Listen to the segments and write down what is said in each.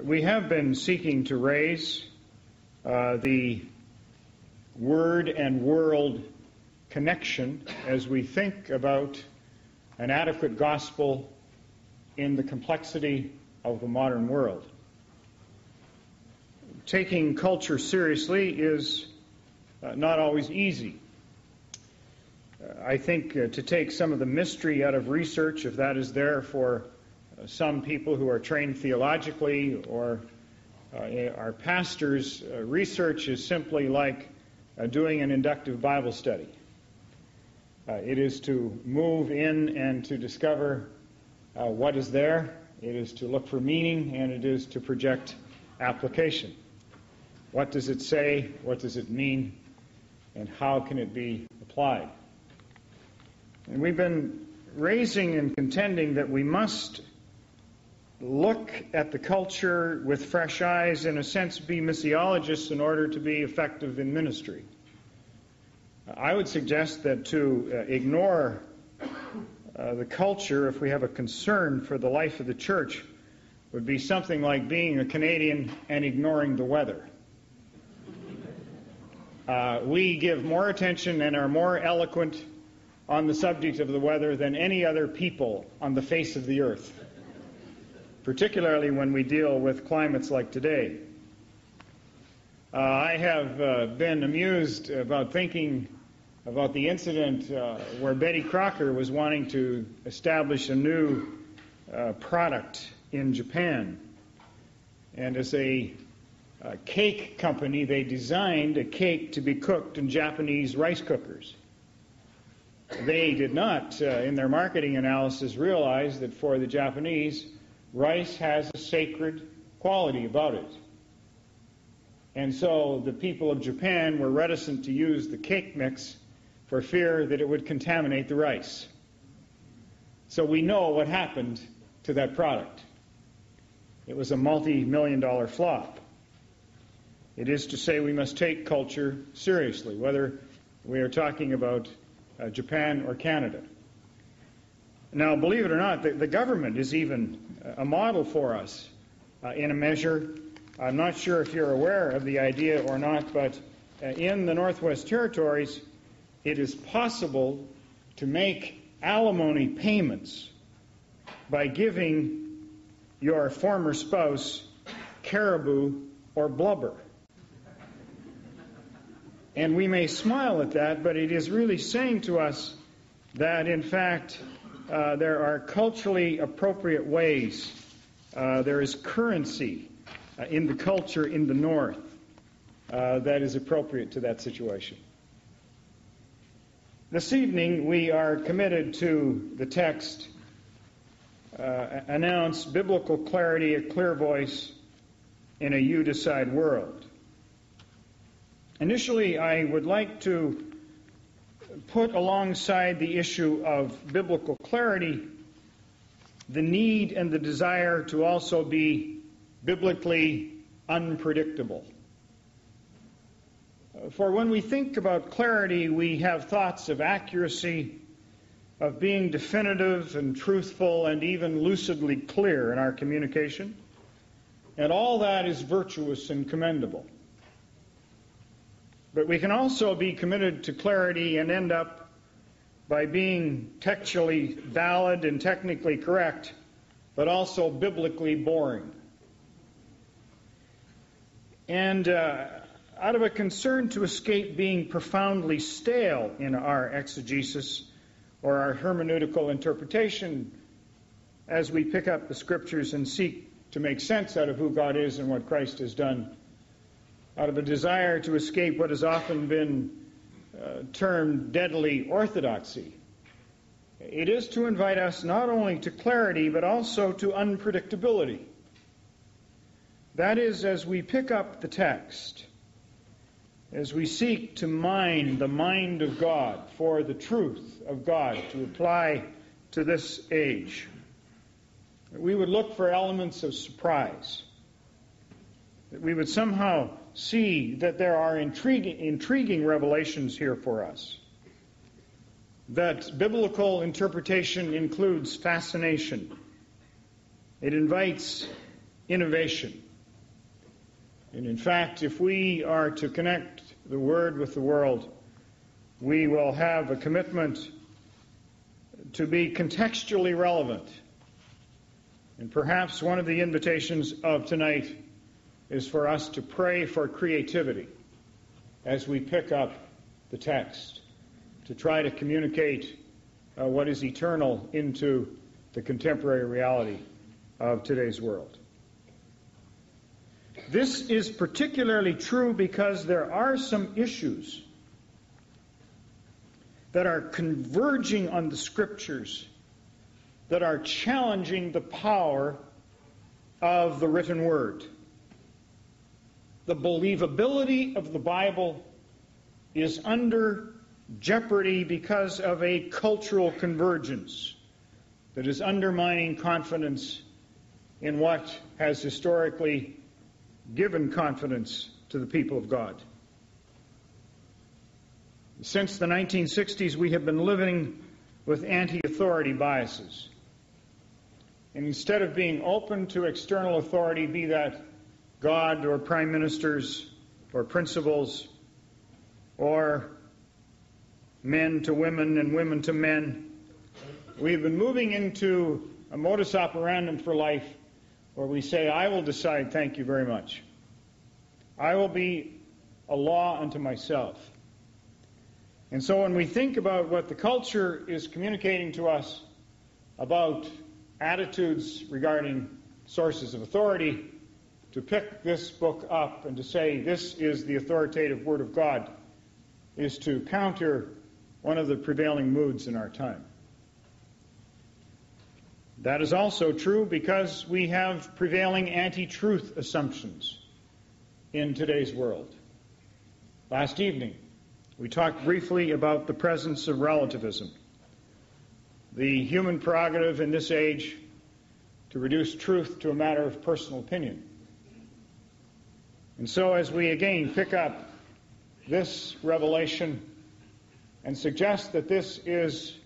We have been seeking to raise the word and world connection as we think about an adequate gospel in the complexity of the modern world. Taking culture seriously is not always easy. I think to take some of the mystery out of research, if that is there for some people who are trained theologically or are pastors, research is simply like doing an inductive Bible study. It is to move in and to discover what is there. It is to look for meaning, and it is to project application. What does it say? What does it mean? And how can it be applied? And we've been raising and contending that we must look at the culture with fresh eyes, in a sense, be missiologists in order to be effective in ministry. I would suggest that to ignore the culture, if we have a concern for the life of the church, would be something like being a Canadian and ignoring the weather. We give more attention and are more eloquent on the subject of the weather than any other people on the face of the earth, particularly when we deal with climates like today. I have been amused about thinking about the incident where Betty Crocker was wanting to establish a new product in Japan. And as a cake company, they designed a cake to be cooked in Japanese rice cookers. They did not, in their marketing analysis, realize that for the Japanese, rice has a sacred quality about it. And so the people of Japan were reticent to use the cake mix for fear that it would contaminate the rice. So we know what happened to that product. It was a multi-million-dollar flop. It is to say we must take culture seriously, whether we are talking about Japan or Canada. Now, believe it or not, the government is even a model for us in a measure. I'm not sure if you're aware of the idea or not, but in the Northwest Territories, it is possible to make alimony payments by giving your former spouse caribou or blubber. And we may smile at that, but it is really saying to us that, in fact, there are culturally appropriate ways. There is currency in the culture in the North that is appropriate to that situation. This evening we are committed to the text, announce biblical clarity, a clear voice in a you-decide world. Initially, I would like to put alongside the issue of biblical clarity the need and the desire to also be biblically unpredictable. For when we think about clarity, we have thoughts of accuracy, of being definitive and truthful and even lucidly clear in our communication. And all that is virtuous and commendable. But we can also be committed to clarity and end up by being textually valid and technically correct, but also biblically boring. And out of a concern to escape being profoundly stale in our exegesis or our hermeneutical interpretation, as we pick up the Scriptures and seek to make sense out of who God is and what Christ has done, out of a desire to escape what has often been termed deadly orthodoxy, it is to invite us not only to clarity but also to unpredictability. That is, as we pick up the text, as we seek to mine the mind of God for the truth of God to apply to this age, we would look for elements of surprise, that we would somehow see that there are intriguing revelations here for us, that biblical interpretation includes fascination. It invites innovation. And in fact, if we are to connect the Word with the world, we will have a commitment to be contextually relevant. And perhaps one of the invitations of tonight is for us to pray for creativity as we pick up the text, to try to communicate what is eternal into the contemporary reality of today's world. This is particularly true because there are some issues that are converging on the Scriptures that are challenging the power of the written Word. The believability of the Bible is under jeopardy because of a cultural convergence that is undermining confidence in what has historically given confidence to the people of God. Since the 1960s, we have been living with anti-authority biases. And instead of being open to external authority, be that God or prime ministers or principals or men to women and women to men, we've been moving into a modus operandum for life where we say, I will decide, thank you very much. I will be a law unto myself. And so when we think about what the culture is communicating to us about attitudes regarding sources of authority, to pick this book up and to say this is the authoritative Word of God is to counter one of the prevailing moods in our time. That is also true because we have prevailing anti-truth assumptions in today's world. Last evening, we talked briefly about the presence of relativism, the human prerogative in this age to reduce truth to a matter of personal opinion. And so as we again pick up this revelation and suggest that this is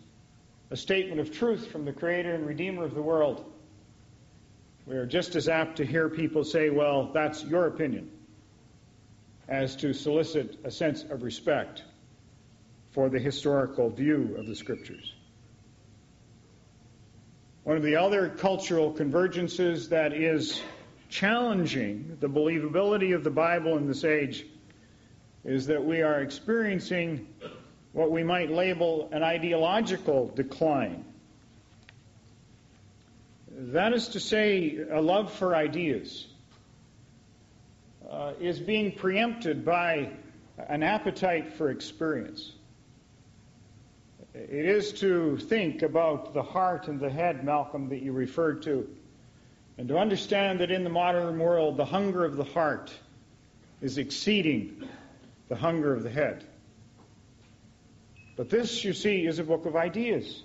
a statement of truth from the Creator and Redeemer of the world, we are just as apt to hear people say, well, that's your opinion, as to solicit a sense of respect for the historical view of the Scriptures. One of the other cultural convergences that is challenging the believability of the Bible in this age is that we are experiencing what we might label an ideological decline. That is to say, a love for ideas is being preempted by an appetite for experience. It is to think about the heart and the head, Malcolm, that you referred to, and to understand that in the modern world, the hunger of the heart is exceeding the hunger of the head. But this, you see, is a book of ideas.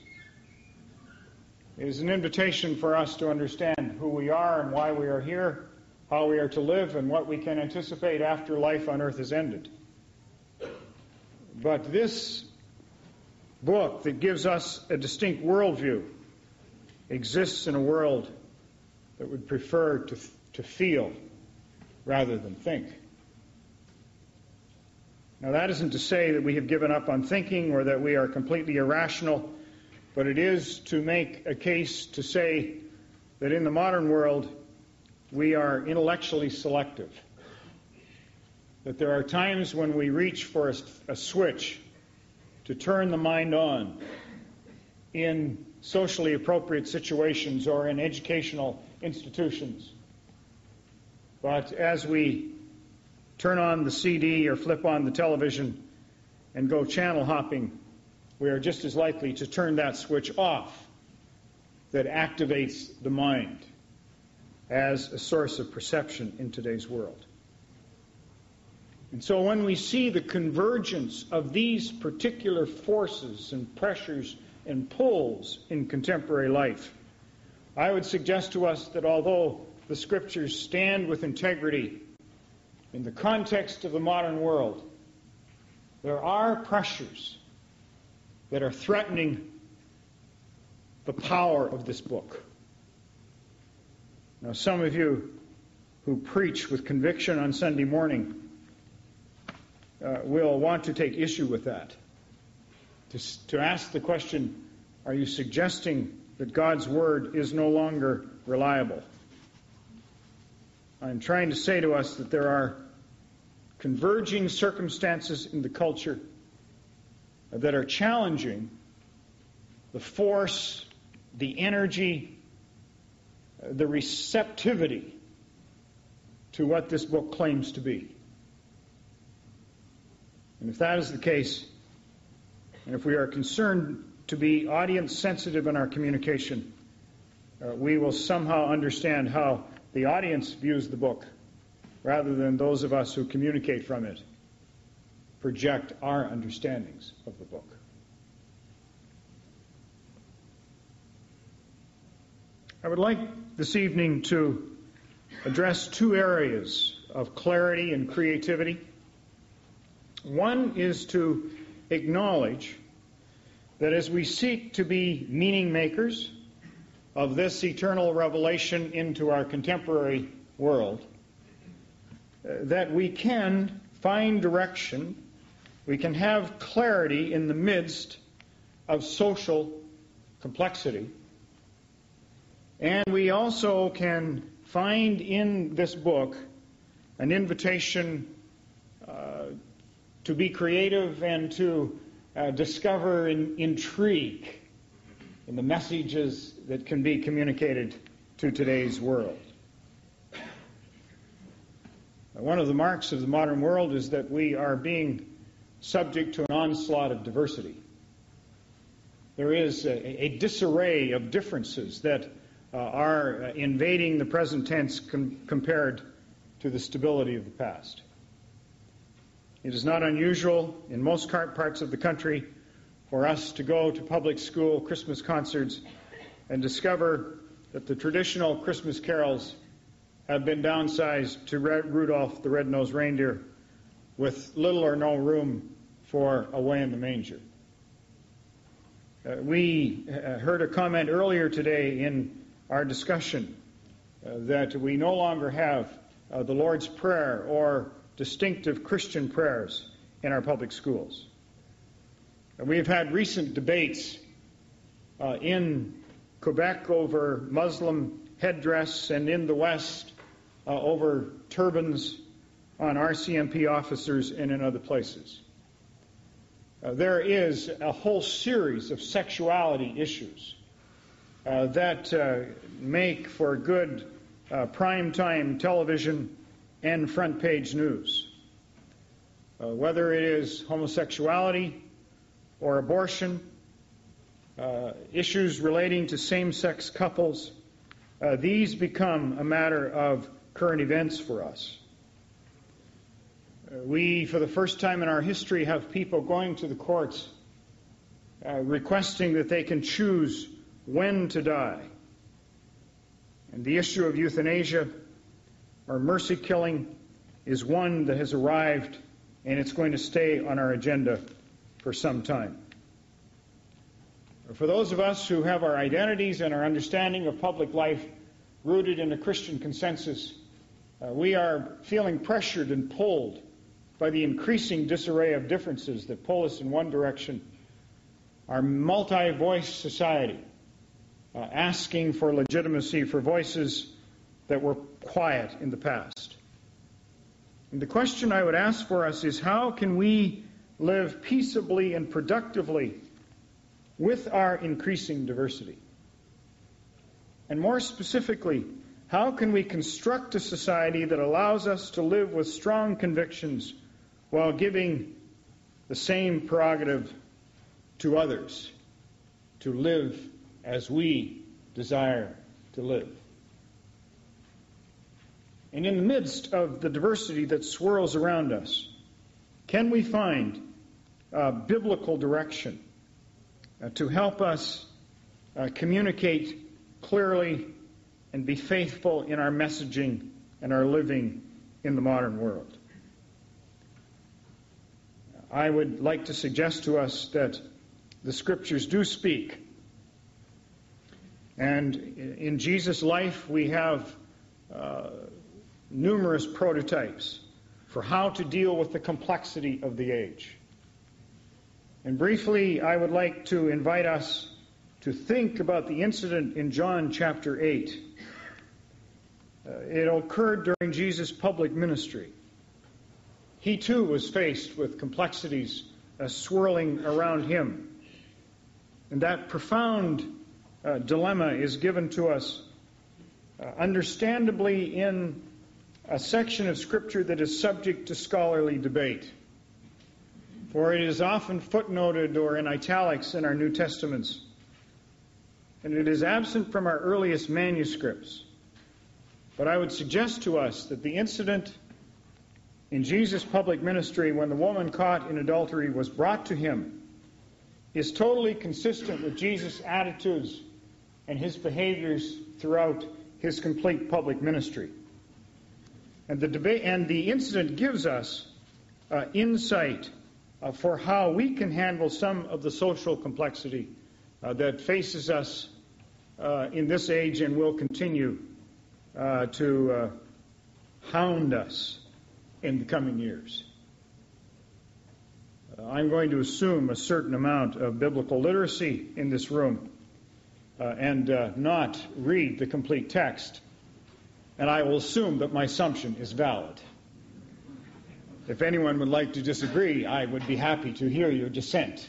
It is an invitation for us to understand who we are and why we are here, how we are to live, and what we can anticipate after life on earth is ended. But this book that gives us a distinct worldview exists in a world that would prefer to feel rather than think. Now, that isn't to say that we have given up on thinking or that we are completely irrational, but it is to make a case to say that in the modern world we are intellectually selective, that there are times when we reach for a switch to turn the mind on in socially appropriate situations or in educational institutions. But as we turn on the CD or flip on the television and go channel hopping, we are just as likely to turn that switch off that activates the mind as a source of perception in today's world. And so when we see the convergence of these particular forces and pressures and pulls in contemporary life, I would suggest to us that although the Scriptures stand with integrity in the context of the modern world, there are pressures that are threatening the power of this book. Now, some of you who preach with conviction on Sunday morning will want to take issue with that. To ask the question, are you suggesting that God's Word is no longer reliable? I'm trying to say to us that there are converging circumstances in the culture that are challenging the force, the energy, the receptivity to what this book claims to be. And if that is the case, and if we are concerned to be audience sensitive in our communication, we will somehow understand how the audience views the book, rather than those of us who communicate from it project our understandings of the book. I would like this evening to address two areas of clarity and creativity. One is to acknowledge that as we seek to be meaning makers of this eternal revelation into our contemporary world, that we can find direction, we can have clarity in the midst of social complexity, and we also can find in this book an invitation to be creative and to discover intrigue in the messages that can be communicated to today's world. One of the marks of the modern world is that we are being subject to an onslaught of diversity. There is a disarray of differences that are invading the present tense compared to the stability of the past. It is not unusual in most parts of the country for us to go to public school Christmas concerts and discover that the traditional Christmas carols have been downsized to Rudolph the Red-Nosed Reindeer, with little or no room for Away in the Manger. We heard a comment earlier today in our discussion that we no longer have the Lord's Prayer or distinctive Christian prayers in our public schools. We've had recent debates in Quebec over Muslim headdress, and in the West over turbans on RCMP officers and in other places. There is a whole series of sexuality issues that make for good primetime television and front-page news. Whether it is homosexuality or abortion, issues relating to same-sex couples, these become a matter of current events for us. We, for the first time in our history, have people going to the courts requesting that they can choose when to die. And the issue of euthanasia or mercy killing is one that has arrived, and it's going to stay on our agenda for some time. For those of us who have our identities and our understanding of public life rooted in a Christian consensus, we are feeling pressured and pulled by the increasing disarray of differences that pull us in one direction. Our multi-voice society, asking for legitimacy for voices that were quiet in the past. And the question I would ask for us is, how can we live peaceably and productively with our increasing diversity? And more specifically, how can we construct a society that allows us to live with strong convictions while giving the same prerogative to others to live as we desire to live? And in the midst of the diversity that swirls around us, can we find biblical direction to help us communicate clearly and be faithful in our messaging and our living in the modern world? I would like to suggest to us that the Scriptures do speak. And in Jesus' life, we have numerous prototypes for how to deal with the complexity of the age. And briefly, I would like to invite us to think about the incident in John chapter 8. It occurred during Jesus' public ministry. He too was faced with complexities swirling around him. And that profound dilemma is given to us understandably in a section of Scripture that is subject to scholarly debate. For it is often footnoted or in italics in our New Testaments. And it is absent from our earliest manuscripts. But I would suggest to us that the incident in Jesus' public ministry when the woman caught in adultery was brought to him is totally consistent with Jesus' attitudes and his behaviors throughout his complete public ministry. And the incident gives us insight for how we can handle some of the social complexity that faces us in this age and will continue to hound us in the coming years. I'm going to assume a certain amount of biblical literacy in this room and not read the complete text. And I will assume that my assumption is valid. If anyone would like to disagree, I would be happy to hear your dissent.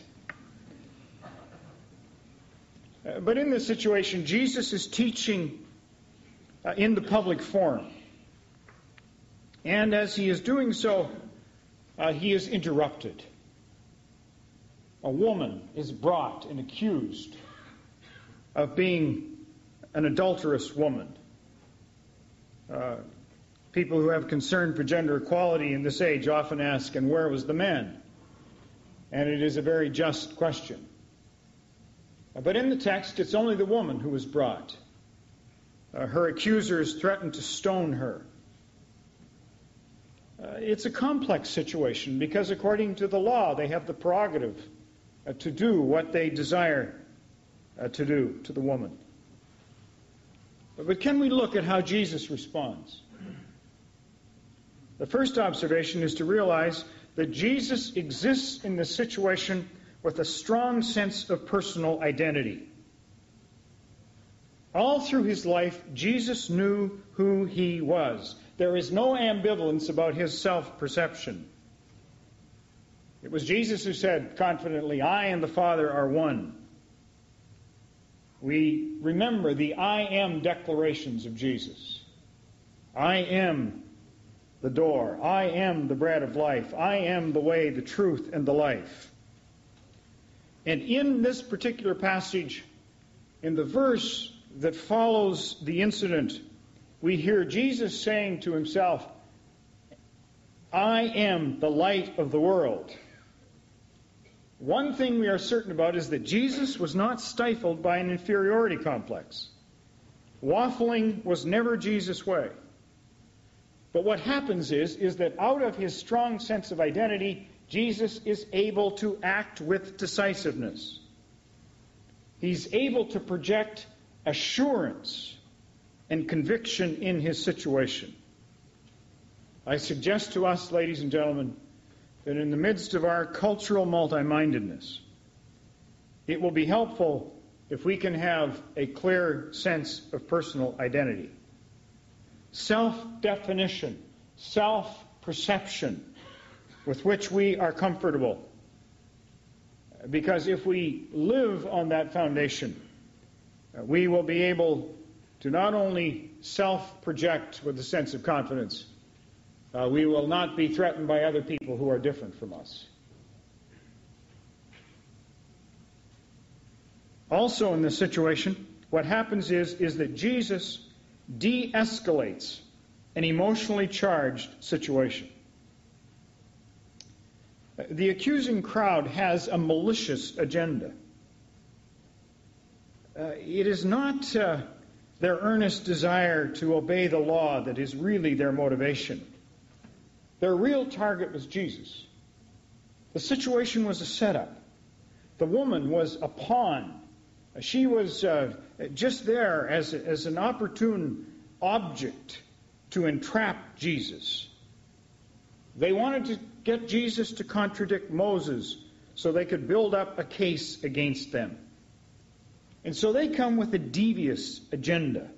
But in this situation, Jesus is teaching in the public forum. And as he is doing so, he is interrupted. A woman is brought and accused of being an adulterous woman. People who have concern for gender equality in this age often ask, and where was the man? And it is a very just question. But in the text, it's only the woman who was brought. Her accusers threatened to stone her. It's a complex situation because according to the law, they have the prerogative to do what they desire to do to the woman. But can we look at how Jesus responds? The first observation is to realize that Jesus exists in this situation with a strong sense of personal identity. All through his life, Jesus knew who he was. There is no ambivalence about his self-perception. It was Jesus who said confidently, "I and the Father are one." We remember the I am declarations of Jesus. I am the door. I am the bread of life. I am the way, the truth, and the life. And in this particular passage, in the verse that follows the incident, we hear Jesus saying to himself, "I am the light of the world." One thing we are certain about is that Jesus was not stifled by an inferiority complex. Waffling was never Jesus' way. But what happens is that out of his strong sense of identity, Jesus is able to act with decisiveness. He's able to project assurance and conviction in his situation. I suggest to us, ladies and gentlemen, that in the midst of our cultural multi-mindedness, it will be helpful if we can have a clear sense of personal identity. Self-definition, self-perception with which we are comfortable. Because if we live on that foundation, we will be able to not only self-project with a sense of confidence, we will not be threatened by other people who are different from us. Also in this situation, what happens is that Jesus de-escalates an emotionally charged situation. The accusing crowd has a malicious agenda. It is not their earnest desire to obey the law that is really their motivation. Their real target was Jesus. The situation was a setup. The woman was a pawn. She was just there as an opportune object to entrap Jesus. They wanted to get Jesus to contradict Moses so they could build up a case against them. And so they come with a devious agenda.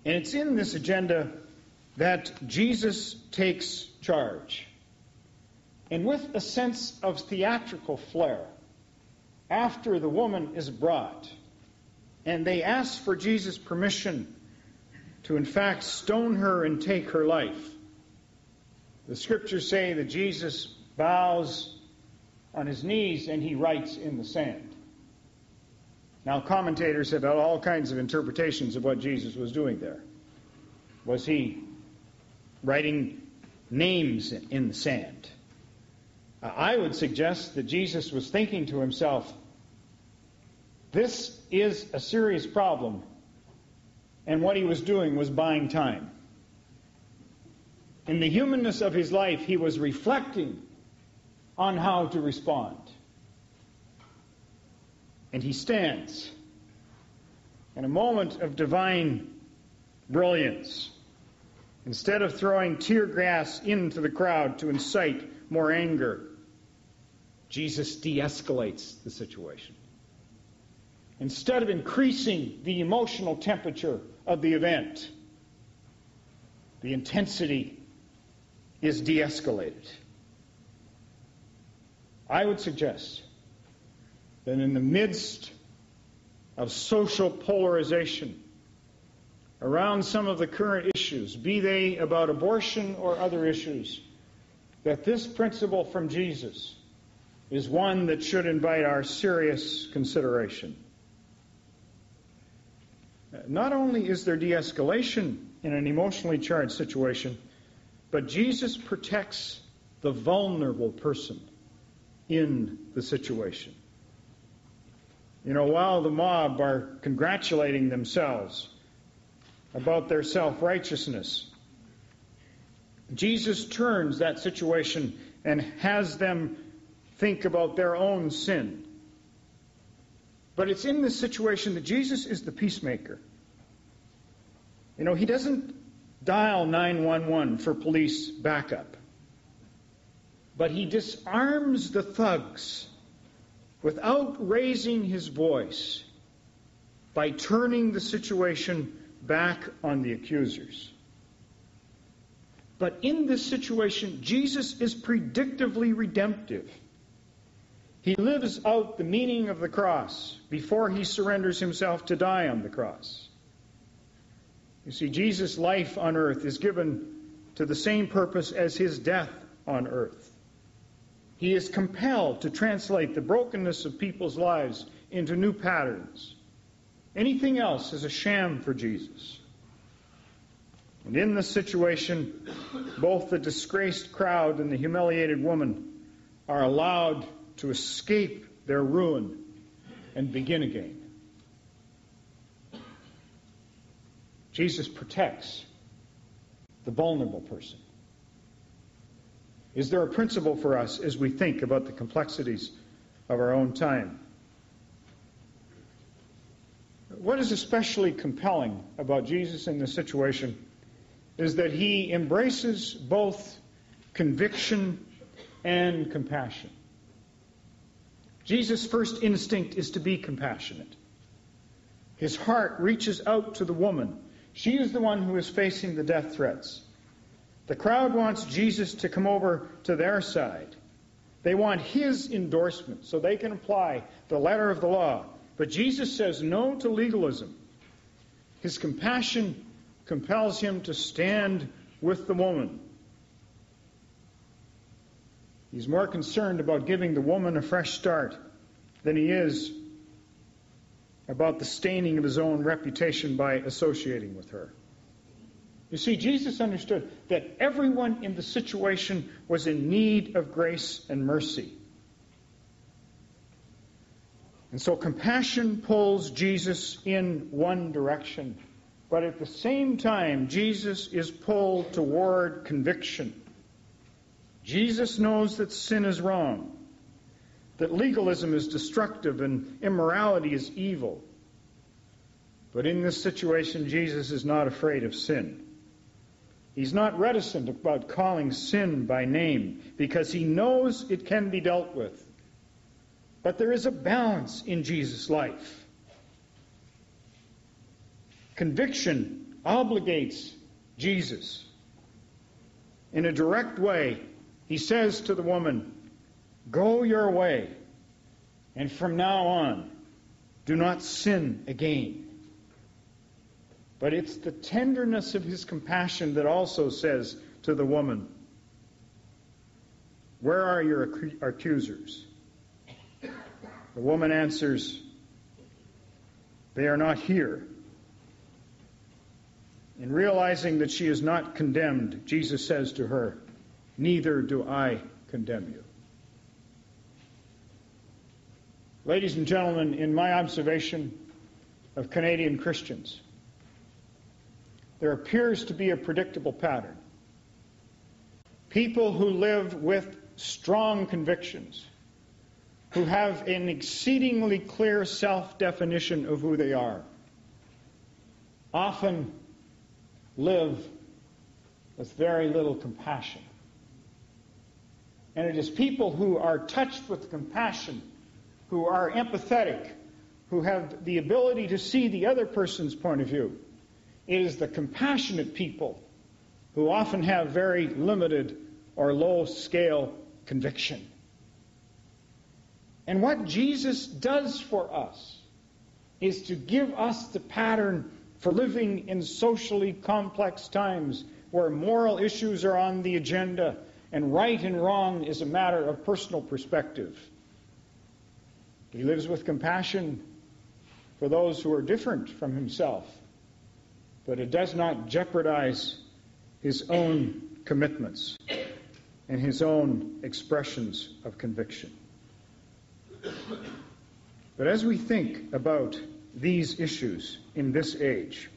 And it's in this agenda that Jesus takes charge. And with a sense of theatrical flair, after the woman is brought, and they ask for Jesus' permission to in fact stone her and take her life, the scriptures say that Jesus bows on his knees and he writes in the sand. Now, commentators have had all kinds of interpretations of what Jesus was doing there. Was he writing names in the sand? I would suggest that Jesus was thinking to himself, this is a serious problem, and what he was doing was buying time. In the humanness of his life, he was reflecting on how to respond. And he stands in a moment of divine brilliance. Instead of throwing tear gas into the crowd to incite more anger, Jesus de-escalates the situation. Instead of increasing the emotional temperature of the event, the intensity is de-escalated. I would suggest that in the midst of social polarization around some of the current issues, be they about abortion or other issues, that this principle from Jesus is one that should invite our serious consideration. Not only is there de-escalation in an emotionally charged situation, but Jesus protects the vulnerable person in the situation. You know, while the mob are congratulating themselves about their self-righteousness, Jesus turns that situation and has them think about their own sin. But it's in this situation that Jesus is the peacemaker. You know, he doesn't dial 911 for police backup, but he disarms the thugs without raising his voice by turning the situation back on the accusers. But in this situation, Jesus is predictively redemptive. He lives out the meaning of the cross before he surrenders himself to die on the cross. You see, Jesus' life on earth is given to the same purpose as his death on earth. He is compelled to translate the brokenness of people's lives into new patterns. Anything else is a sham for Jesus. And in this situation, both the disgraced crowd and the humiliated woman are allowed to escape their ruin and begin again. Jesus protects the vulnerable person. Is there a principle for us as we think about the complexities of our own time? What is especially compelling about Jesus in this situation is that he embraces both conviction and compassion. Jesus' first instinct is to be compassionate. His heart reaches out to the woman. She is the one who is facing the death threats. The crowd wants Jesus to come over to their side. They want his endorsement so they can apply the letter of the law. But Jesus says no to legalism. His compassion compels him to stand with the woman. He's more concerned about giving the woman a fresh start than he is about the staining of his own reputation by associating with her. You see, Jesus understood that everyone in the situation was in need of grace and mercy. And so compassion pulls Jesus in one direction, but at the same time, Jesus is pulled toward conviction. Jesus knows that sin is wrong, that legalism is destructive and immorality is evil. But in this situation, Jesus is not afraid of sin. He's not reticent about calling sin by name because he knows it can be dealt with. But there is a balance in Jesus' life. Conviction obligates Jesus. In a direct way, he says to the woman, "Go your way, and from now on, do not sin again." But it's the tenderness of his compassion that also says to the woman, "Where are your accusers?" The woman answers, "They are not here." In realizing that she is not condemned, Jesus says to her, "Neither do I condemn you." Ladies and gentlemen, in my observation of Canadian Christians, there appears to be a predictable pattern. People who live with strong convictions, who have an exceedingly clear self-definition of who they are, often live with very little compassion. And it is people who are touched with compassion, who are empathetic, who have the ability to see the other person's point of view. It is the compassionate people who often have very limited or low-scale conviction. And what Jesus does for us is to give us the pattern for living in socially complex times where moral issues are on the agenda and right and wrong is a matter of personal perspective. He lives with compassion for those who are different from himself, but it does not jeopardize his own commitments and his own expressions of conviction. But as we think about these issues in this age,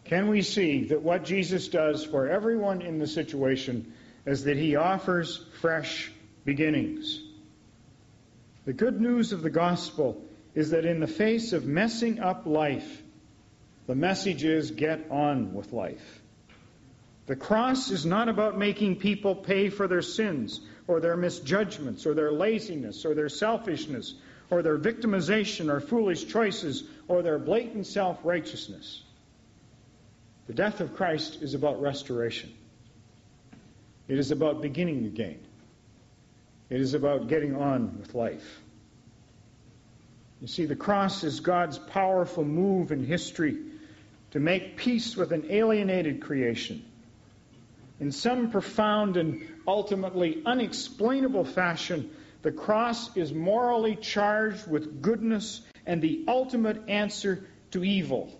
can we see that what Jesus does for everyone in the situation is that he offers fresh beginnings? The good news of the gospel is that in the face of messing up life, the message is get on with life. The cross is not about making people pay for their sins or their misjudgments or their laziness or their selfishness or their victimization or foolish choices or their blatant self-righteousness. The death of Christ is about restoration. It is about beginning again. It is about getting on with life. You see, the cross is God's powerful move in history to make peace with an alienated creation. In some profound and ultimately unexplainable fashion, the cross is morally charged with goodness and the ultimate answer to evil.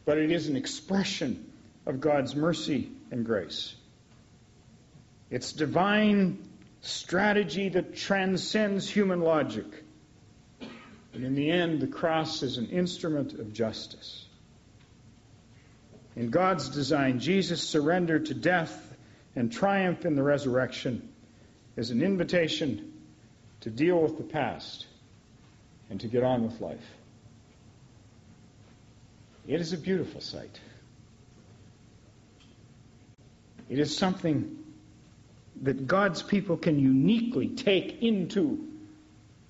But it is an expression of God's mercy and grace. It's divine strategy that transcends human logic. And in the end, the cross is an instrument of justice. In God's design, Jesus' surrender to death and triumph in the resurrection is an invitation to deal with the past and to get on with life. It is a beautiful sight. It is something that God's people can uniquely take into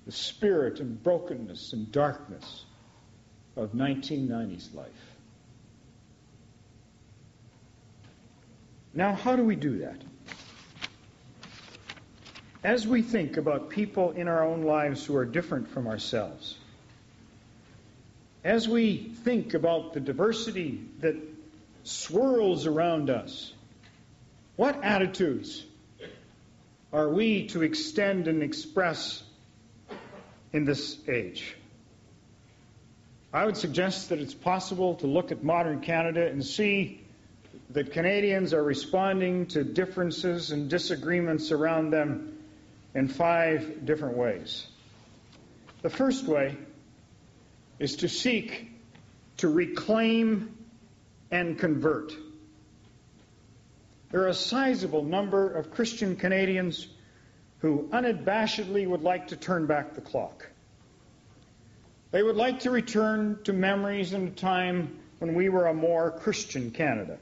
the spirit and brokenness and darkness of 1990s life. Now, how do we do that? As we think about people in our own lives who are different from ourselves, as we think about the diversity that swirls around us, what attitudes are we to extend and express in this age? I would suggest that it's possible to look at modern Canada and see that Canadians are responding to differences and disagreements around them in 5 different ways. The first way is to seek to reclaim and convert. There are a sizable number of Christian Canadians who unabashedly would like to turn back the clock. They would like to return to memories and a time when we were a more Christian Canada.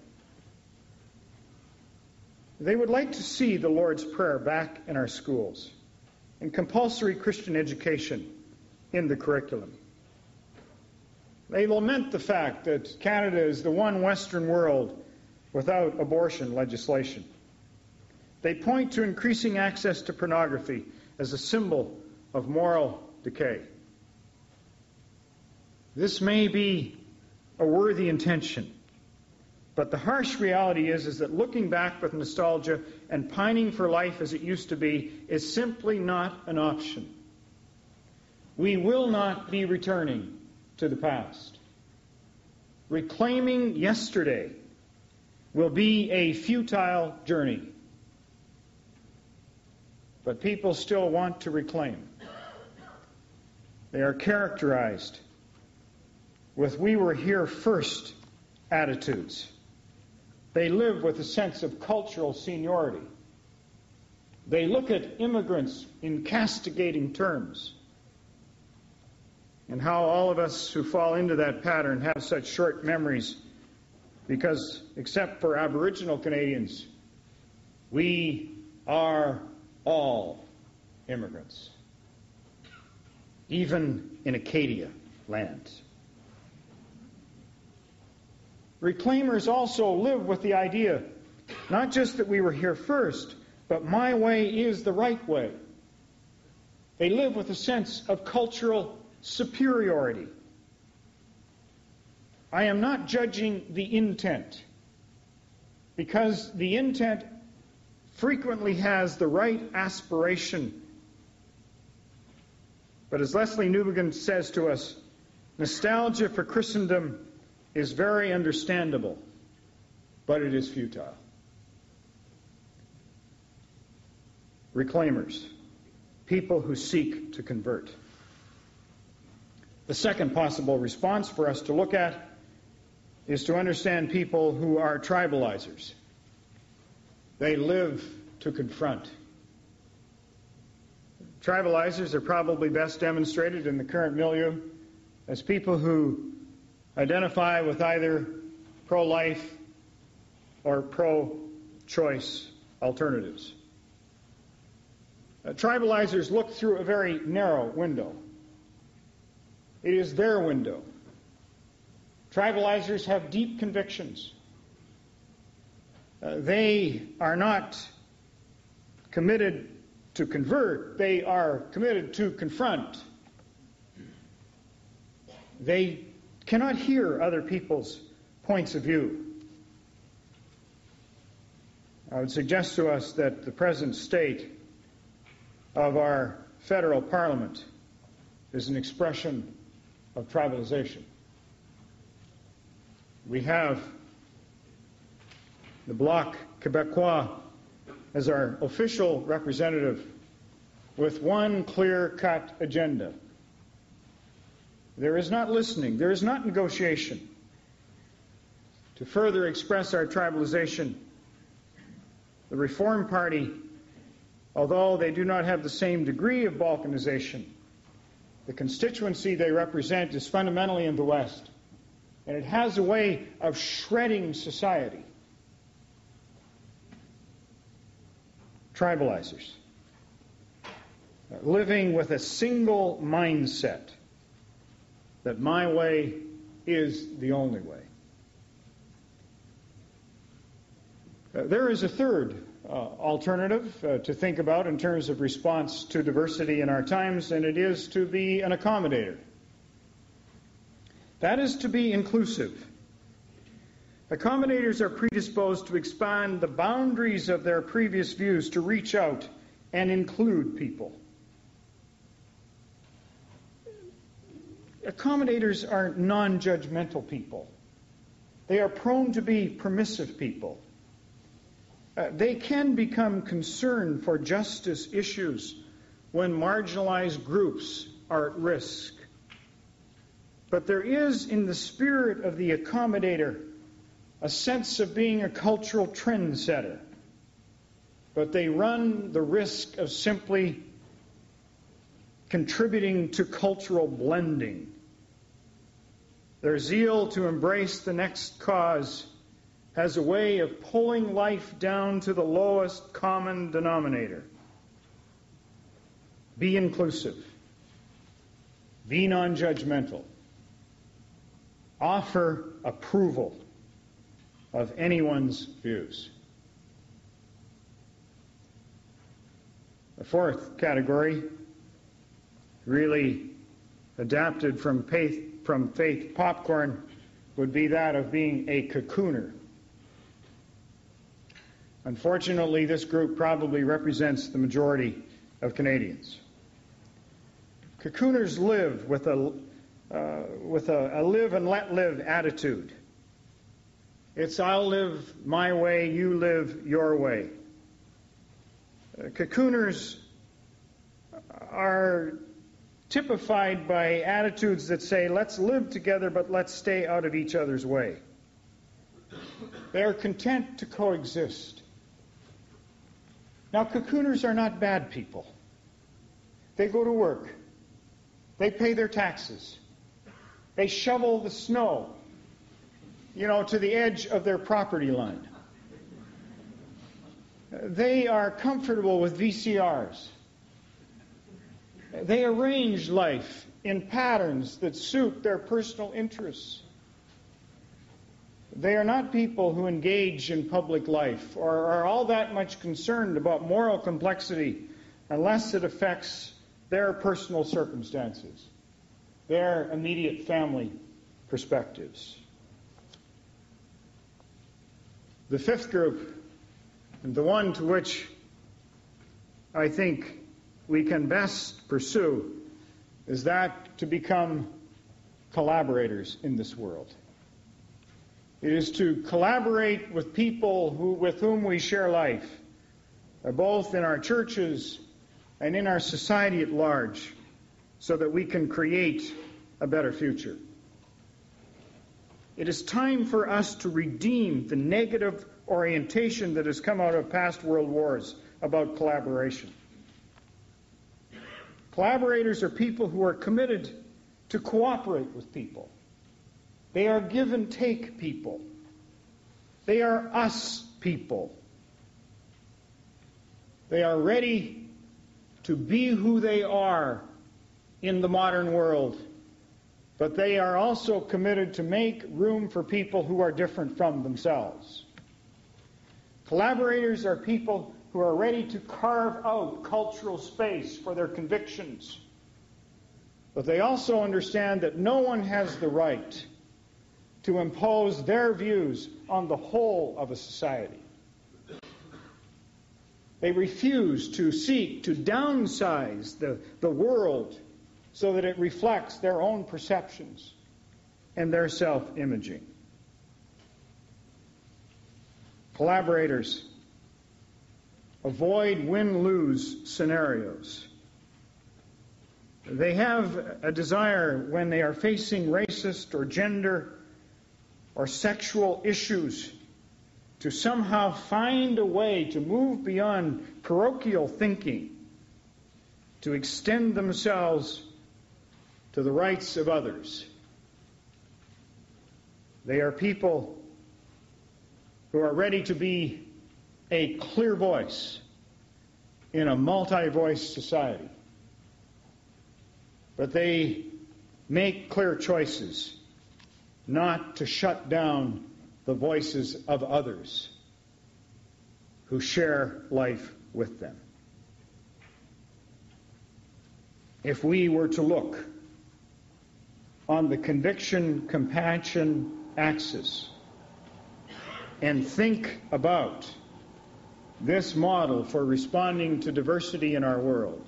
They would like to see the Lord's Prayer back in our schools and compulsory Christian education in the curriculum. They lament the fact that Canada is the one Western world without abortion legislation. They point to increasing access to pornography as a symbol of moral decay. This may be a worthy intention, but the harsh reality is that looking back with nostalgia and pining for life as it used to be is simply not an option. We will not be returning to the past. Reclaiming yesterday will be a futile journey. But people still want to reclaim. They are characterized with "we were here first" attitudes. They live with a sense of cultural seniority. They look at immigrants in castigating terms. And how all of us who fall into that pattern have such short memories because, except for Aboriginal Canadians, we are all immigrants, even in Acadia land. Reclaimers also live with the idea, not just that we were here first, but my way is the right way. They live with a sense of cultural superiority. I am not judging the intent, because the intent frequently has the right aspiration. But as Leslie Newbigin says to us, nostalgia for Christendom is very understandable, but it is futile. Reclaimers, people who seek to convert. The second possible response for us to look at is to understand people who are tribalizers. They live to confront. Tribalizers are probably best demonstrated in the current milieu as people who identify with either pro-life or pro-choice alternatives. Tribalizers look through a very narrow window. It is their window. Tribalizers have deep convictions. They are not committed to convert. They are committed to confront. They cannot hear other people's points of view. I would suggest to us that the present state of our federal parliament is an expression of tribalization. We have the Bloc Québécois as our official representative with one clear-cut agenda. There is not listening, there is not negotiation. To further express our tribalization, the Reform Party, although they do not have the same degree of balkanization, the constituency they represent is fundamentally in the West, and it has a way of shredding society. Tribalizers, living with a single mindset that my way is the only way. There is a third alternative to think about in terms of response to diversity in our times, and it is to be an accommodator. That is to be inclusive. Accommodators are predisposed to expand the boundaries of their previous views to reach out and include people. Accommodators are non-judgmental people. They are prone to be permissive people. They can become concerned for justice issues when marginalized groups are at risk. But there is, in the spirit of the accommodator, a sense of being a cultural trendsetter. But they run the risk of simply contributing to cultural blending. Their zeal to embrace the next cause has a way of pulling life down to the lowest common denominator. Be inclusive. Be non-judgmental. Offer approval of anyone's views. The fourth category, really adapted from faith popcorn, would be that of being a cocooner. Unfortunately, this group probably represents the majority of Canadians. Cocooners live with a live and let live attitude. It's I'll live my way, you live your way. Cocooners are typified by attitudes that say, let's live together, but let's stay out of each other's way. They are content to coexist. Now, cocooners are not bad people. They go to work. They pay their taxes. They shovel the snow, to the edge of their property line. They are comfortable with VCRs. They arrange life in patterns that suit their personal interests. They are not people who engage in public life or are all that much concerned about moral complexity unless it affects their personal circumstances, their immediate family perspectives. The fifth group, and the one to which I think we can best pursue, is that to become collaborators in this world. It is to collaborate with people with whom we share life, both in our churches and in our society at large, so that we can create a better future. It is time for us to redeem the negative orientation that has come out of past world wars about collaboration. Collaborators are people who are committed to cooperate with people. They are give and take people. They are us people. They are ready to be who they are in the modern world, but they are also committed to make room for people who are different from themselves. Collaborators are people who are ready to carve out cultural space for their convictions, but they also understand that no one has the right to impose their views on the whole of a society. They refuse to seek to downsize the world so that it reflects their own perceptions and their self-imaging. Collaborators avoid win-lose scenarios. They have a desire when they are facing racist or gender or sexual issues to somehow find a way to move beyond parochial thinking, to extend themselves to the rights of others. They are people who are ready to be a clear voice in a multi-voice society. But they make clear choices not to shut down the voices of others who share life with them. If we were to look on the conviction-compassion axis and think about this model for responding to diversity in our world,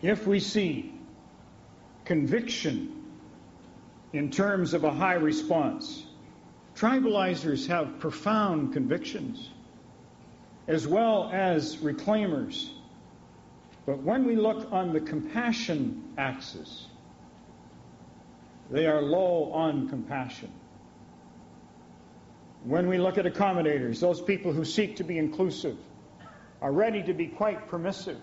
if we see conviction in terms of a high response, tribalizers have profound convictions as well as reclaimers. But when we look on the compassion axis, they are low on compassion. When we look at accommodators, those people who seek to be inclusive are ready to be quite permissive.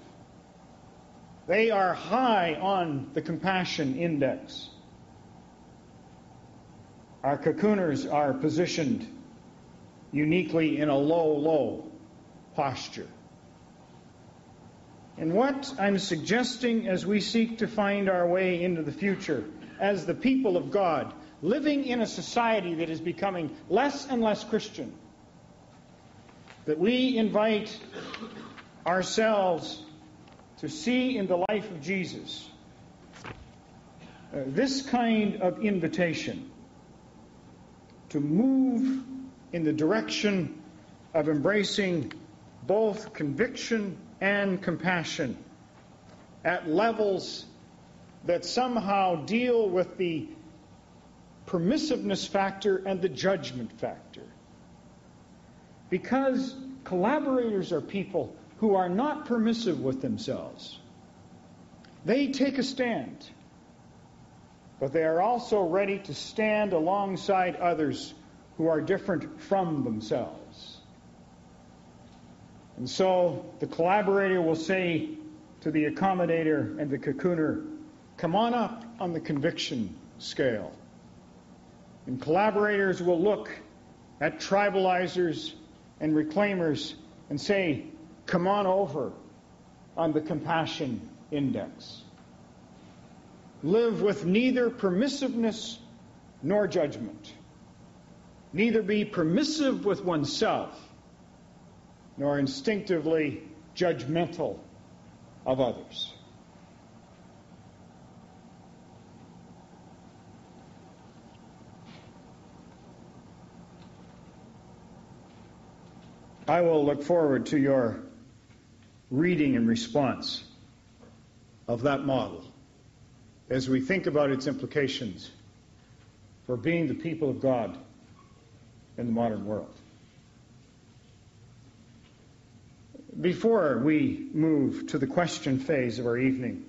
They are high on the compassion index. Our cocooners are positioned uniquely in a low posture. And what I'm suggesting as we seek to find our way into the future as the people of God, living in a society that is becoming less and less Christian, that we invite ourselves to see in the life of Jesus this kind of invitation to move in the direction of embracing both conviction and compassion at levels that somehow deal with the permissiveness factor and the judgment factor. Because collaborators are people who are not permissive with themselves. They take a stand, but they are also ready to stand alongside others who are different from themselves. And so the collaborator will say to the accommodator and the cocooner, come on up on the conviction scale. And collaborators will look at tribalizers and reclaimers and say, come on over on the compassion index. Live with neither permissiveness nor judgment. Neither be permissive with oneself, nor instinctively judgmental of others. I will look forward to your reading and response of that model as we think about its implications for being the people of God in the modern world. Before we move to the question phase of our evening,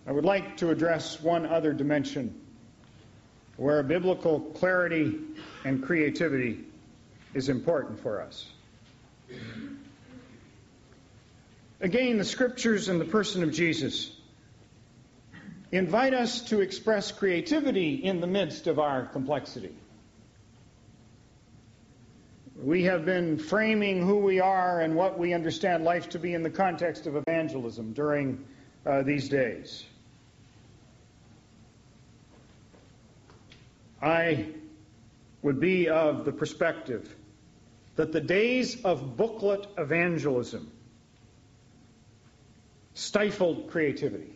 I would like to address one other dimension where biblical clarity and creativity is important for us. Again, the Scriptures and the person of Jesus invite us to express creativity in the midst of our complexity. We have been framing who we are and what we understand life to be in the context of evangelism during these days. I would be of the perspective that the days of booklet evangelism stifled creativity.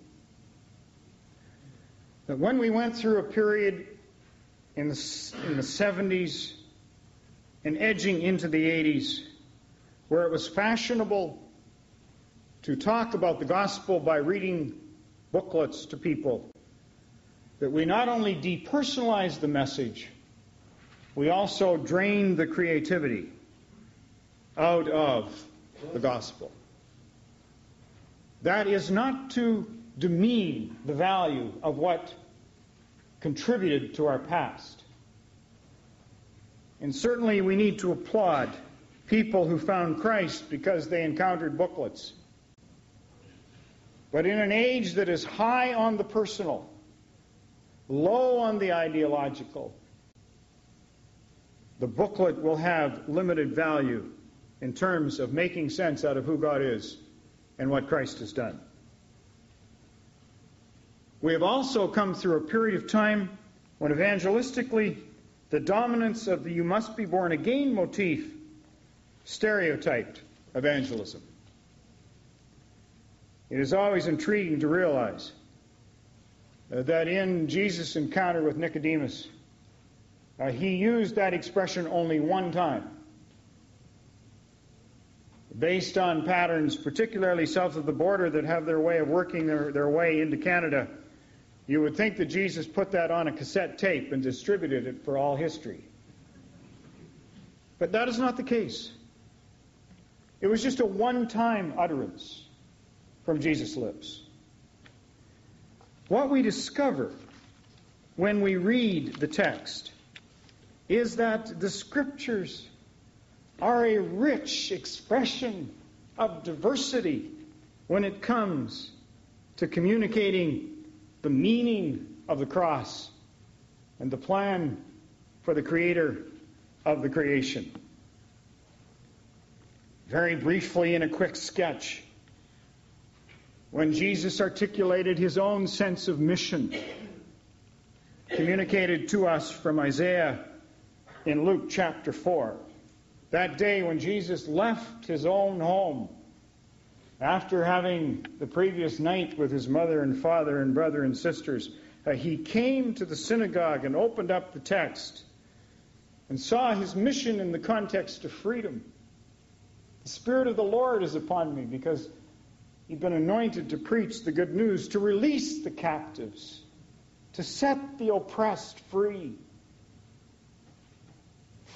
That when we went through a period in the 70s and edging into the 80s where it was fashionable to talk about the gospel by reading booklets to people, that we not only depersonalized the message, we also drained the creativity out of the gospel. That is not to demean the value of what contributed to our past. And certainly we need to applaud people who found Christ because they encountered booklets. But in an age that is high on the personal, low on the ideological, the booklet will have limited value in terms of making sense out of who God is and what Christ has done. We have also come through a period of time when evangelistically the dominance of the you must be born again motif stereotyped evangelism. It is always intriguing to realize that in Jesus' encounter with Nicodemus, he used that expression only one time, based on patterns particularly south of the border that have their way of working their way into Canada. You would think that Jesus put that on a cassette tape and distributed it for all history. But that is not the case. It was just a one-time utterance from Jesus' lips. What we discover when we read the text is that the Scriptures are a rich expression of diversity when it comes to communicating the meaning of the cross and the plan for the Creator of the creation. Very briefly, in a quick sketch, when Jesus articulated his own sense of mission, communicated to us from Isaiah in Luke chapter 4, that day when Jesus left his own home, after having the previous night with his mother and father and brother and sisters, he came to the synagogue and opened up the text and saw his mission in the context of freedom. The Spirit of the Lord is upon me because he'd been anointed to preach the good news, to release the captives, to set the oppressed free.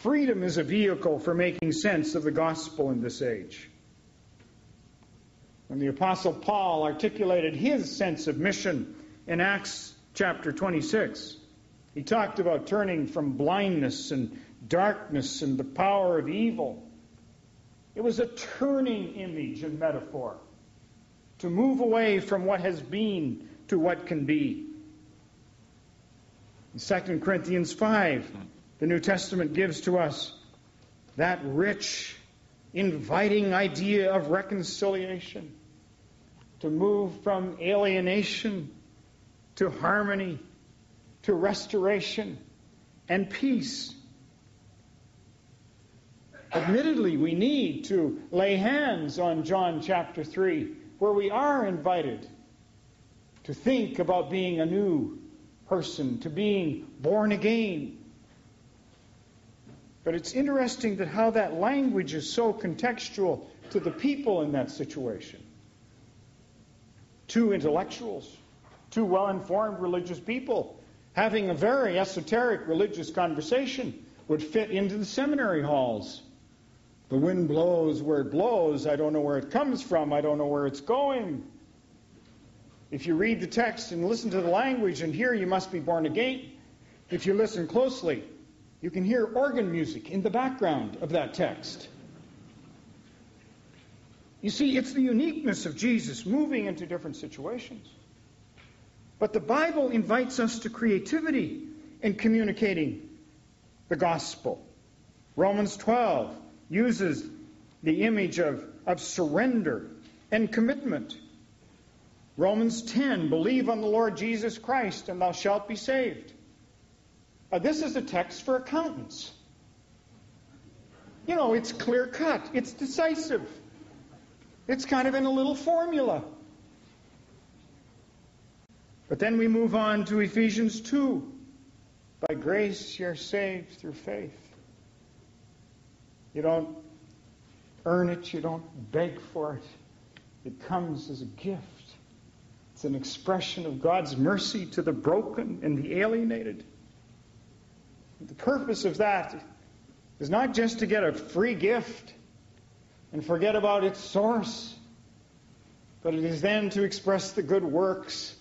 Freedom is a vehicle for making sense of the gospel in this age. When the Apostle Paul articulated his sense of mission in Acts chapter 26, he talked about turning from blindness and darkness and the power of evil. It was a turning image and metaphor to move away from what has been to what can be. In 2 Corinthians 5, the New Testament gives to us that rich, inviting idea of reconciliation, to move from alienation to harmony, to restoration and peace. Admittedly, we need to lay hands on John chapter 3, where we are invited to think about being a new person, to being born again. But it's interesting that how that language is so contextual to the people in that situation. Two intellectuals, two well-informed religious people, having a very esoteric religious conversation would fit into the seminary halls. The wind blows where it blows. I don't know where it comes from. I don't know where it's going. If you read the text and listen to the language and hear you must be born again, if you listen closely, you can hear organ music in the background of that text. You see, it's the uniqueness of Jesus moving into different situations. But the Bible invites us to creativity in communicating the gospel. Romans 12 uses the image of surrender and commitment. Romans 10, believe on the Lord Jesus Christ and thou shalt be saved. This is a text for accountants. You know, it's clear cut. It's decisive. It's kind of in a little formula. But then we move on to Ephesians 2. By grace you're saved through faith. You don't earn it. You don't beg for it. It comes as a gift. It's an expression of God's mercy to the broken and the alienated. The purpose of that is not just to get a free gift and forget about its source, but it is then to express the good works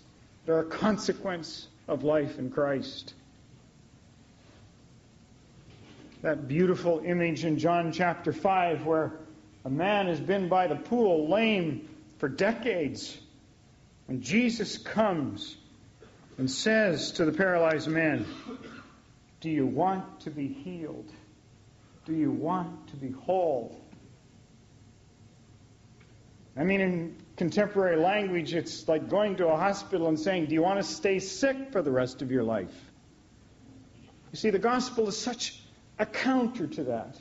that are a consequence of life in Christ. That beautiful image in John chapter 5 where a man has been by the pool lame for decades, and Jesus comes and says to the paralyzed man, do you want to be healed? Do you want to be whole? I mean, in contemporary language, it's like going to a hospital and saying, do you want to stay sick for the rest of your life? You see, the gospel is such a counter to that.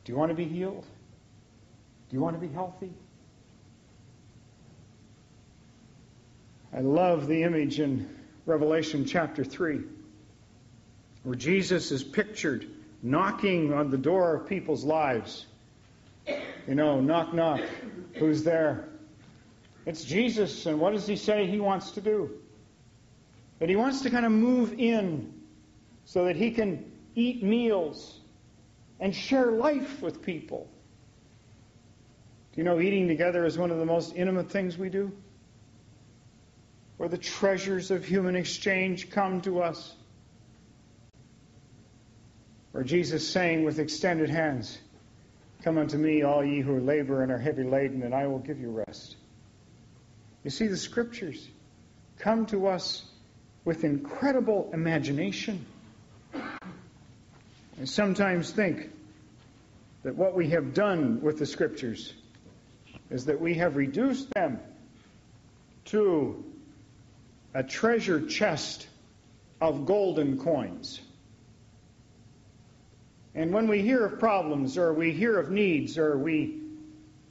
Do you want to be healed? Do you want to be healthy? I love the image in Revelation chapter 3, where Jesus is pictured knocking on the door of people's lives. You know, knock, knock. Who's there? It's Jesus, and what does he say he wants to do? That he wants to kind of move in so that he can eat meals and share life with people. Do you know eating together is one of the most intimate things we do? Where the treasures of human exchange come to us. Where Jesus saying with extended hands, come unto me, all ye who labor and are heavy laden, and I will give you rest. You see, the Scriptures come to us with incredible imagination. I sometimes think that what we have done with the Scriptures is that we have reduced them to a treasure chest of golden coins. And when we hear of problems, or we hear of needs, or we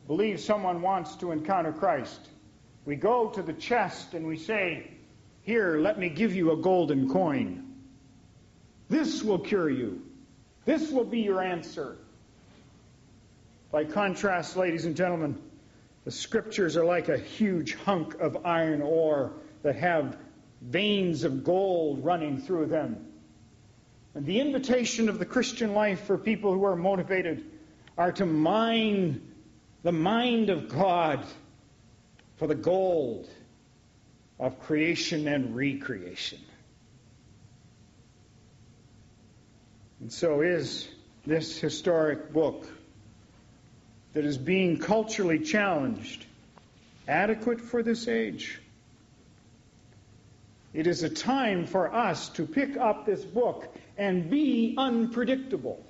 believe someone wants to encounter Christ, we go to the chest and we say, "Here, let me give you a golden coin. This will cure you. This will be your answer." By contrast, ladies and gentlemen, the Scriptures are like a huge hunk of iron ore that have veins of gold running through them. And the invitation of the Christian life for people who are motivated are to mine the mind of God for the gold of creation and recreation. And so is this historic book that is being culturally challenged adequate for this age? It is a time for us to pick up this book and be unpredictable.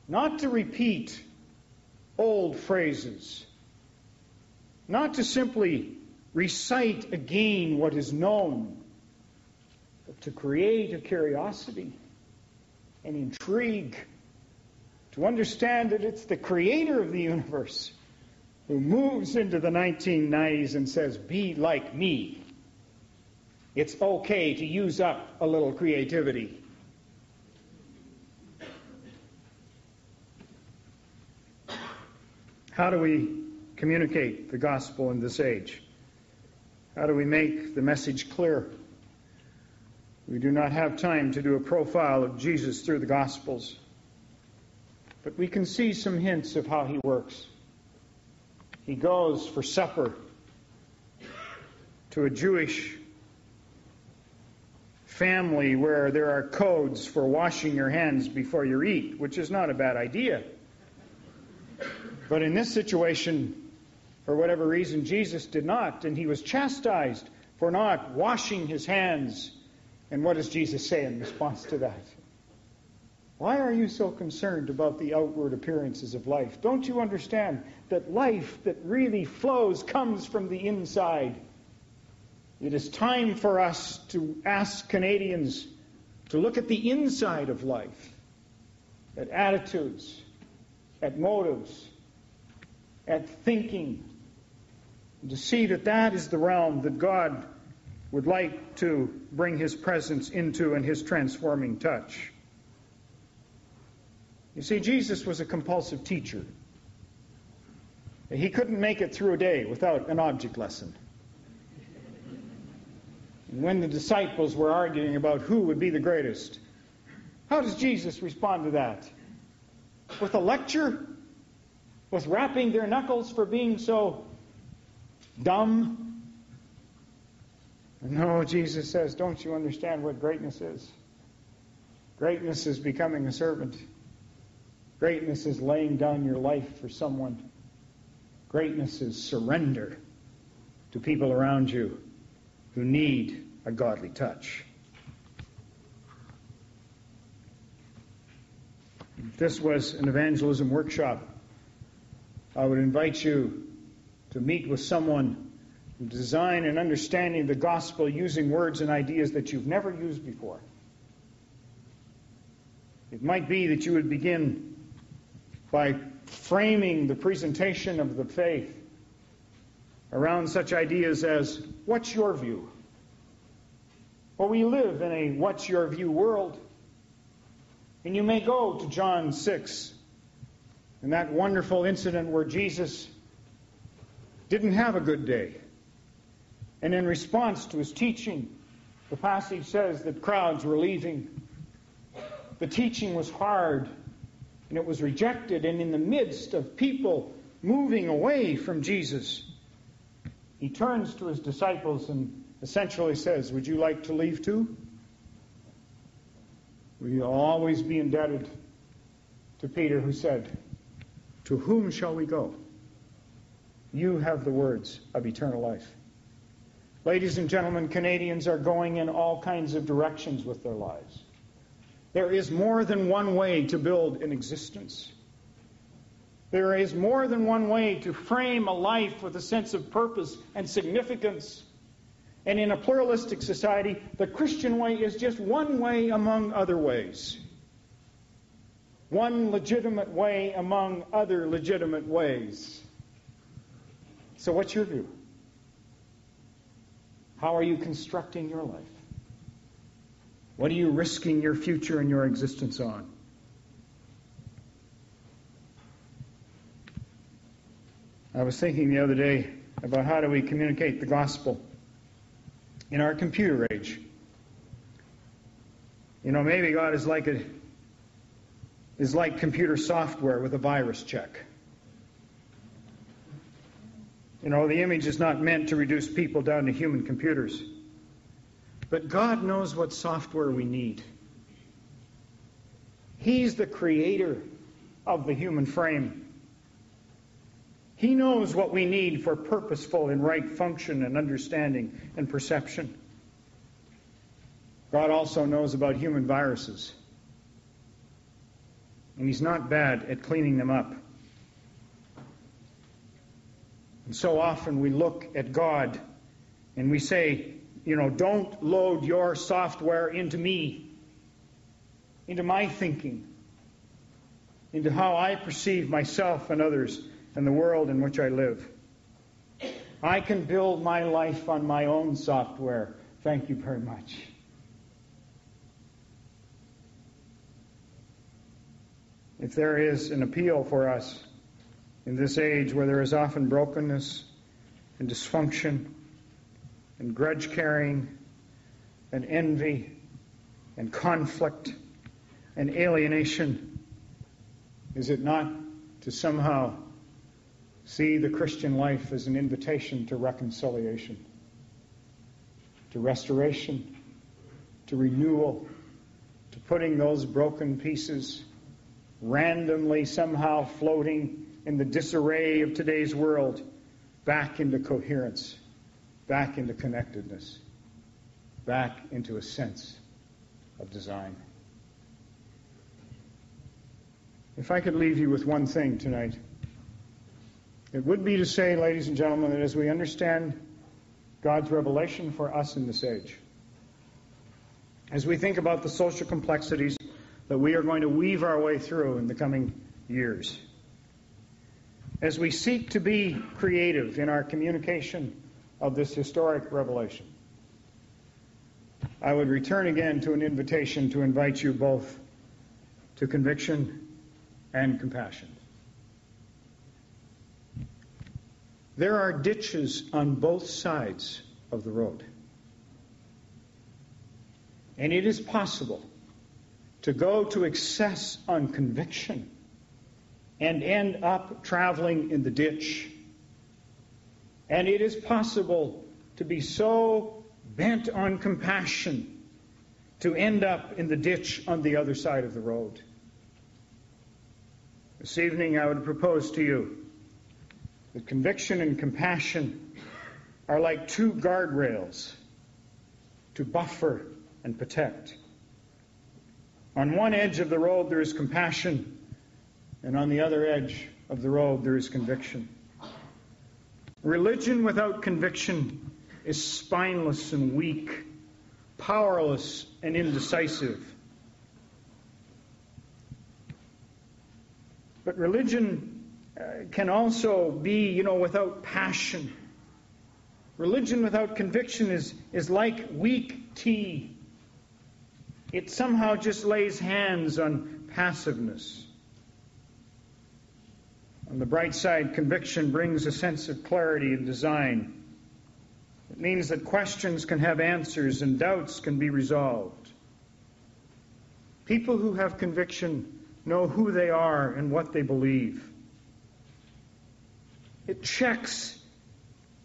Not to repeat old phrases. Not to simply recite again what is known, but to create a curiosity, an intrigue, to understand that it's the creator of the universe who moves into the 1990s and says, "Be like me." It's okay to use up a little creativity. How do we communicate the gospel in this age? How do we make the message clear? We do not have time to do a profile of Jesus through the Gospels, but we can see some hints of how he works. He goes for supper to a Jewish family where there are codes for washing your hands before you eat, which is not a bad idea. But in this situation, for whatever reason, Jesus did not, and he was chastised for not washing his hands. And what does Jesus say in response to that? Why are you so concerned about the outward appearances of life? Don't you understand that life that really flows comes from the inside? It is time for us to ask Canadians to look at the inside of life, at attitudes, at motives, at thinking, and to see that that is the realm that God would like to bring his presence into and his transforming touch. You see, Jesus was a compulsive teacher. He couldn't make it through a day without an object lesson. And when the disciples were arguing about who would be the greatest, how does Jesus respond to that? With a lecture? With rapping their knuckles for being so dumb? No, Jesus says, don't you understand what greatness is? Greatness is becoming a servant. Greatness is laying down your life for someone. Greatness is surrender to people around you who need a godly touch. If this was an evangelism workshop, I would invite you to meet with someone who design and understanding the gospel using words and ideas that you've never used before. It might be that you would begin by framing the presentation of the faith around such ideas as, what's your view? Well, we live in a what's your view world. And you may go to John 6 and that wonderful incident where Jesus didn't have a good day. And in response to his teaching, the passage says that crowds were leaving. The teaching was hard, and it was rejected. And in the midst of people moving away from Jesus, he turns to his disciples and essentially says, would you like to leave too? We'll always be indebted to Peter, who said, to whom shall we go? You have the words of eternal life. Ladies and gentlemen, Canadians are going in all kinds of directions with their lives. There is more than one way to build an existence. There is more than one way to frame a life with a sense of purpose and significance. And in a pluralistic society, the Christian way is just one way among other ways. One legitimate way among other legitimate ways. So what's your view? How are you constructing your life? What are you risking your future and your existence on? I was thinking the other day about how do we communicate the gospel in our computer age. You know, maybe God is like computer software with a virus check. You know, the image is not meant to reduce people down to human computers. But God knows what software we need. He's the creator of the human frame. He knows what we need for purposeful and right function and understanding and perception. God also knows about human viruses. And He's not bad at cleaning them up. And so often we look at God and we say, you know, don't load your software into me, into my thinking, into how I perceive myself and others and the world in which I live. I can build my life on my own software. Thank you very much. If there is an appeal for us in this age where there is often brokenness and dysfunction and grudge carrying and envy and conflict and alienation, is it not to somehow see the Christian life as an invitation to reconciliation, to restoration, to renewal, to putting those broken pieces randomly somehow floating in the disarray of today's world back into coherence, back into connectedness, back into a sense of design? If I could leave you with one thing tonight, it would be to say, ladies and gentlemen, that as we understand God's revelation for us in this age, as we think about the social complexities that we are going to weave our way through in the coming years, as we seek to be creative in our communication of this historic revelation, I would return again to an invitation to invite you both to conviction and compassion. There are ditches on both sides of the road. And it is possible to go to excess on conviction and end up traveling in the ditch. And it is possible to be so bent on compassion to end up in the ditch on the other side of the road. This evening I would propose to you that conviction and compassion are like two guardrails to buffer and protect. On one edge of the road there is compassion, and on the other edge of the road there is conviction. Religion without conviction is spineless and weak, powerless and indecisive. But religion can also be, without passion. Religion without conviction is like weak tea. It somehow just lays hands on passiveness. On the bright side, conviction brings a sense of clarity and design. It means that questions can have answers and doubts can be resolved. People who have conviction know who they are and what they believe. It checks,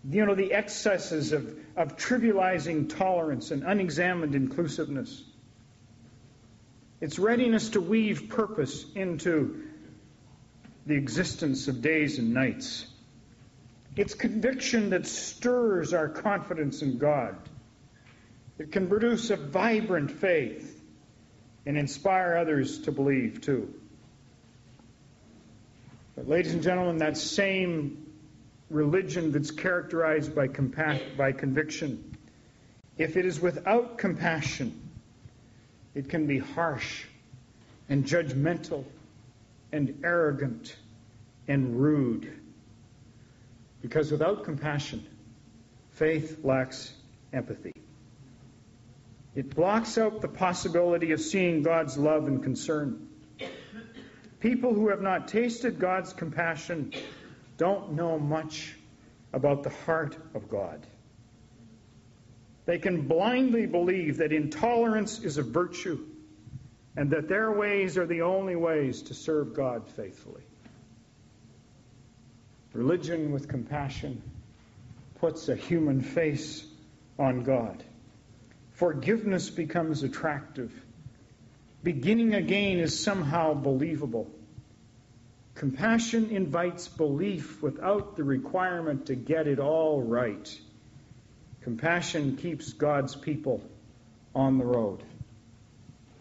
the excesses of trivializing tolerance and unexamined inclusiveness. Its readiness to weave purpose into the existence of days and nights. It's conviction that stirs our confidence in God. It can produce a vibrant faith and inspire others to believe too. But ladies and gentlemen, that same religion that's characterized by conviction, if it is without compassion, it can be harsh and judgmental and arrogant and rude. Because without compassion, faith lacks empathy. It blocks out the possibility of seeing God's love and concern. People who have not tasted God's compassion don't know much about the heart of God. They can blindly believe that intolerance is a virtue and that their ways are the only ways to serve God faithfully. Religion with compassion puts a human face on God. Forgiveness becomes attractive. Beginning again is somehow believable. Compassion invites belief without the requirement to get it all right. Compassion keeps God's people on the road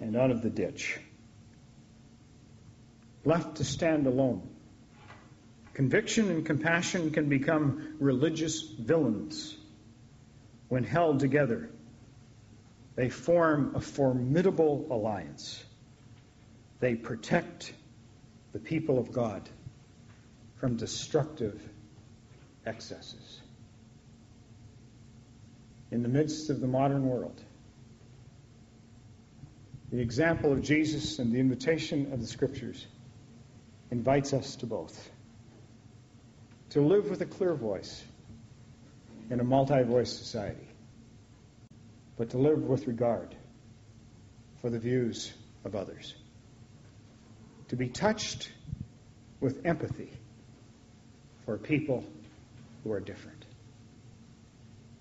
and out of the ditch. Left to stand alone, conviction and compassion can become religious villains. When held together, they form a formidable alliance. They protect the people of God from destructive excesses. In the midst of the modern world, the example of Jesus and the invitation of the Scriptures invites us to both. To live with a clear voice in a multi-voice society, but to live with regard for the views of others. To be touched with empathy for people who are different.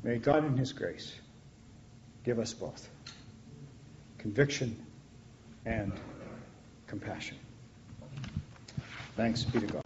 May God in His grace give us both conviction and compassion. Thanks be to God.